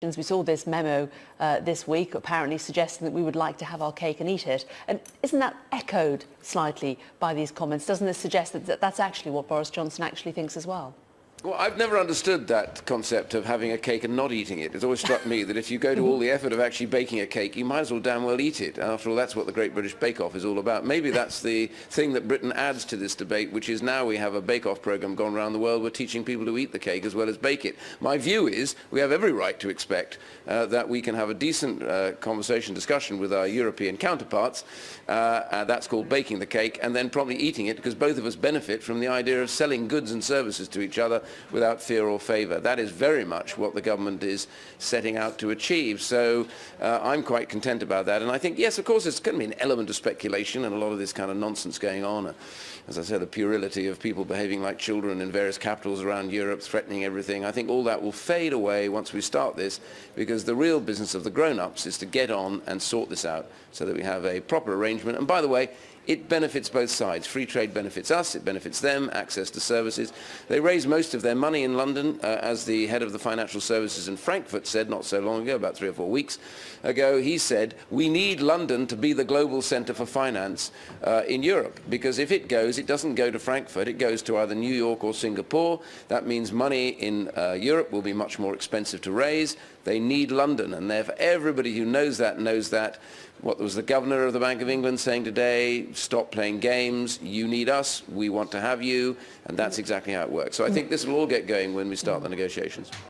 We saw this memo this week apparently suggesting that we would like to have our cake and eat it. And isn't that echoed slightly by these comments? Doesn't this suggest that that's actually what Boris Johnson actually thinks as well? Well, I've never understood that concept of having a cake and not eating it. It's always struck me that if you go to all the effort of actually baking a cake, you might as well damn well eat it. After all, that's what the Great British Bake Off is all about. Maybe that's the thing that Britain adds to this debate, which is now we have a Bake Off program gone around the world. We're teaching people to eat the cake as well as bake it. My view is we have every right to expect that we can have a decent discussion with our European counterparts. That's called baking the cake and then promptly eating it, because both of us benefit from the idea of selling goods and services to each other without fear or favour. That is very much what the government is setting out to achieve. So I'm quite content about that. And I think, yes, of course, there's going to be an element of speculation and a lot of this kind of nonsense going on. As I said, the puerility of people behaving like children in various capitals around Europe, threatening everything. I think all that will fade away once we start this, because the real business of the grown-ups is to get on and sort this out so that we have a proper arrangement. And by the way, it benefits both sides. Free trade benefits us, it benefits them, access to services. They raise most of their money in London, as the head of the financial services in Frankfurt said not so long ago, about 3 or 4 weeks ago. He said, we need London to be the global centre for finance in Europe, because if it goes, it doesn't go to Frankfurt, it goes to either New York or Singapore. That means money in Europe will be much more expensive to raise. They need London, and therefore everybody who knows that knows that. What was the governor of the Bank of England saying today? Stop playing games. You need us. We want to have you. And that's exactly how it works. So I think this will all get going when we start the negotiations.